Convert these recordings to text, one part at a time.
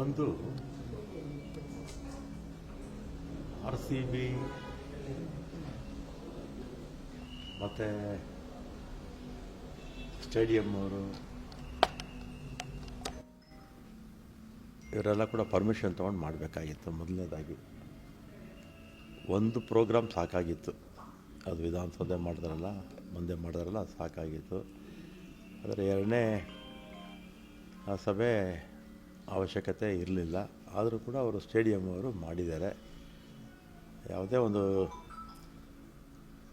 ಒಂದು RCB ಮತ್ತು stadium ಅವರು ಇವರೆಲ್ಲ ಕೂಡ ಪರ್ಮಿಷನ್ ತೊಗೊಂಡು ಮಾಡಬೇಕಾಗಿತ್ತು. ಮೊದಲನೇದಾಗಿ ಒಂದು ಪ್ರೋಗ್ರಾಮ್ ಸಾಕಾಗಿತ್ತು, ಅದು ವಿಧಾನಸೌಧ ಮಾಡಿದ್ರಲ್ಲ, ಮುಂದೆ ಮಾಡಿದ್ರಲ್ಲ, ಅದು ಸಾಕಾಗಿತ್ತು. ಆದರೆ ಎರಡನೇ ಸಭೆ ಅವಶ್ಯಕತೆ ಇರಲಿಲ್ಲ. ಆದರೂ ಕೂಡ ಅವರು ಸ್ಟೇಡಿಯಂ ಅವರು ಮಾಡಿದ್ದಾರೆ. ಯಾವುದೇ ಒಂದು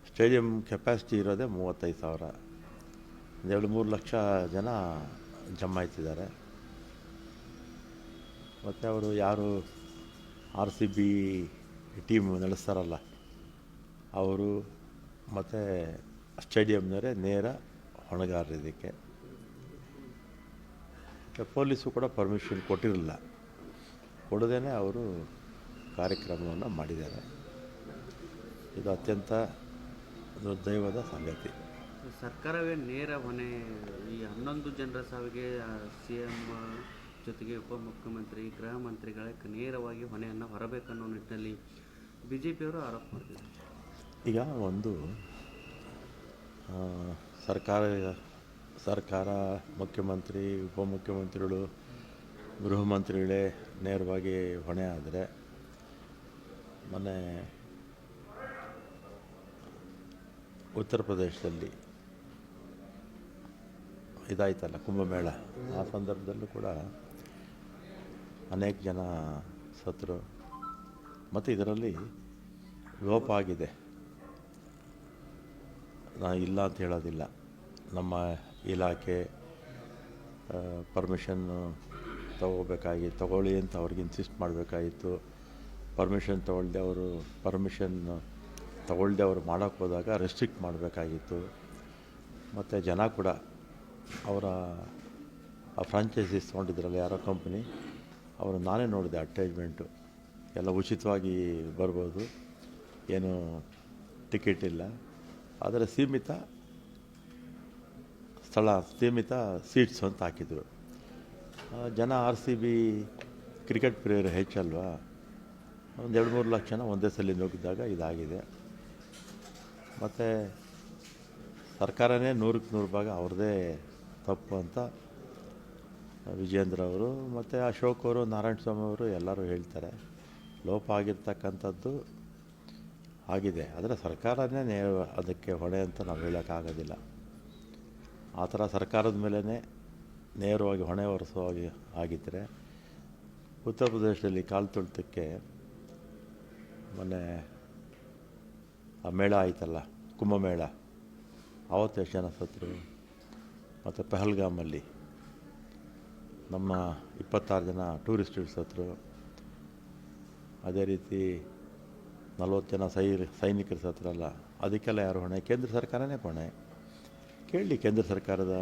ಸ್ಟೇಡಿಯಂ ಕೆಪಾಸಿಟಿ ಇರೋದೇ 35,000, 2-3 ಲಕ್ಷ ಜನ ಜಮಾಯಿಸಿದ್ದಾರೆ. ಮತ್ತು ಅವರು ಯಾರು RCB ಟೀಮ್ ನಡೆಸ್ತಾರಲ್ಲ ಅವರು ಮತ್ತು ಸ್ಟೇಡಿಯಂನವರೇ ನೇರ ಹೊಣೆಗಾರರು. ಇದಕ್ಕೆ ಪೊಲೀಸು ಕೂಡ ಪರ್ಮಿಷನ್ ಕೊಟ್ಟಿರಲಿಲ್ಲ, ಕೊಡದೇ ಅವರು ಕಾರ್ಯಕ್ರಮವನ್ನು ಮಾಡಿದ್ದಾರೆ. ಇದು ಅತ್ಯಂತ ದುರ್ದೈವದ ಸಂಗತಿ. ಸರ್ಕಾರವೇ ನೇರ ಹೊಣೆ. ಈ 11 ಜನರ ಸಾವಿಗೆ CM ಜೊತೆಗೆ ಉಪಮುಖ್ಯಮಂತ್ರಿ, ಗೃಹ ಮಂತ್ರಿಗಳ ನೇರವಾಗಿ ಹೊಣೆಯನ್ನು ಹೊರಬೇಕನ್ನೋ ನಿಟ್ಟಿನಲ್ಲಿ BJPಯವರು ಆರೋಪ ಮಾಡ್ತಿದ್ದಾರೆ. ಈಗ ಒಂದು ಸರ್ಕಾರ ಮುಖ್ಯಮಂತ್ರಿ, ಉಪಮುಖ್ಯಮಂತ್ರಿಗಳು, ಗೃಹ ಮಂತ್ರಿಗಳೇ ನೇರವಾಗಿ ಹೊಣೆ ಆದರೆ, ಮೊನ್ನೆ ಉತ್ತರ ಪ್ರದೇಶದಲ್ಲಿ ಇದಾಯ್ತಲ್ಲ ಕುಂಭಮೇಳ, ಆ ಸಂದರ್ಭದಲ್ಲೂ ಕೂಡ ಅನೇಕ ಜನ ಸತ್ತರು. ಮತ್ತು ಇದರಲ್ಲಿ ಲೋಪ ಆಗಿದೆ, ನಾನು ಇಲ್ಲ ಅಂತ ಹೇಳೋದಿಲ್ಲ. ನಮ್ಮ ಇಲಾಖೆ ಪರ್ಮಿಷನ್ನು ತಗೊಳ್ಳಿ ಅಂತ ಅವ್ರಿಗೆ ಇನ್ಸಿಸ್ಟ್ ಮಾಡಬೇಕಾಗಿತ್ತು. ಪರ್ಮಿಷನ್ ತಗೊಳ್ಳದೆ ಅವರು ಮಾಡೋಕ್ಕೆ ಹೋದಾಗ ರೆಸ್ಟ್ರಿಕ್ಟ್ ಮಾಡಬೇಕಾಗಿತ್ತು. ಮತ್ತು ಜನ ಕೂಡ ಅವರ ಫ್ರಾಂಚೈಸೀಸ್ ತೊಗೊಂಡಿದ್ರಲ್ಲ ಯಾರೋ ಕಂಪ್ನಿ, ಅವರು ನಾನೇ ನೋಡಿದೆ ಅಡ್ವರ್ಟೈಸ್ಮೆಂಟು ಎಲ್ಲ ಉಚಿತವಾಗಿ ಬರ್ಬೋದು, ಏನು ಟಿಕೆಟ್ ಇಲ್ಲ, ಆದರೆ ಸೀಮಿತ ಸ್ಥಳ, ಸೀಮಿತ ಸೀಟ್ಸ್ ಅಂತ ಹಾಕಿದರು. ಜನ RCB ಕ್ರಿಕೆಟ್ ಪ್ರಿಯರು ಹೆಚ್ಚಲ್ವಾ, ಒಂದು 2-3 ಲಕ್ಷ ಜನ ಒಂದೇ ಸಲ ನುಗ್ಗಿದಾಗ ಇದಾಗಿದೆ. ಮತ್ತು ಸರ್ಕಾರನೇ 100ಕ್ಕೆ 100 ಭಾಗ ಅವ್ರದ್ದೇ ತಪ್ಪು ಅಂತ ವಿಜೇಂದ್ರ ಅವರು ಮತ್ತು ಅಶೋಕ್ ಅವರು, ನಾರಾಯಣ ಸ್ವಾಮಿ ಅವರು ಎಲ್ಲರೂ ಹೇಳ್ತಾರೆ. ಲೋಪ ಆಗಿರ್ತಕ್ಕಂಥದ್ದು ಆಗಿದೆ, ಆದರೆ ಸರ್ಕಾರನೇ ಅದಕ್ಕೆ ಹೊಣೆ ಅಂತ ನಾವು ಹೇಳೋಕ್ಕಾಗೋದಿಲ್ಲ. ಆ ಥರ ಸರ್ಕಾರದ ಮೇಲೇ ನೇರವಾಗಿ ಹೊಣೆ ಹೊರಿಸೋ ಹಾಗೆ ಆಗಿದ್ದರೆ, ಉತ್ತರ ಪ್ರದೇಶದಲ್ಲಿ ಕಾಲು ತುಳಿತಕ್ಕೆ ಮೊನ್ನೆ ಆ ಮೇಳ ಆಯ್ತಲ್ಲ, ಕುಂಭಮೇಳ, ಆವತ್ತು ಎಷ್ಟು ಜನ ಸತ್ತರು. ಮತ್ತು ಪಹಲ್ಗಾಮಲ್ಲಿ ನಮ್ಮ 26 ಜನ ಟೂರಿಸ್ಟ್ಗಳು ಸತ್ತರು. ಅದೇ ರೀತಿ 40 ಜನ ಸೈನಿಕರು ಸತ್ತರಲ್ಲ, ಅದಕ್ಕೆಲ್ಲ ಯಾರು ಹೊಣೆ? ಕೇಂದ್ರ ಸರ್ಕಾರನೇ ಹೊಣೆ. ಕೇಳಲಿ ಕೇಂದ್ರ ಸರ್ಕಾರದ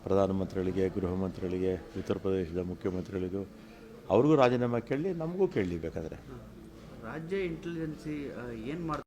ಪ್ರಧಾನಮಂತ್ರಿಗಳಿಗೆ, ಗೃಹ ಮಂತ್ರಿಗಳಿಗೆ, ಉತ್ತರ ಪ್ರದೇಶದ ಮುಖ್ಯಮಂತ್ರಿಗಳಿಗೂ, ಅವ್ರಿಗೂ ರಾಜೀನಾಮೆ ಕೇಳಲಿ, ನಮಗೂ ಕೇಳಲಿ ಬೇಕಾದರೆ. ರಾಜ್ಯ ಇಂಟೆಲಿಜೆನ್ಸಿ ಏನು ಮಾಡ್ತಾರೆ?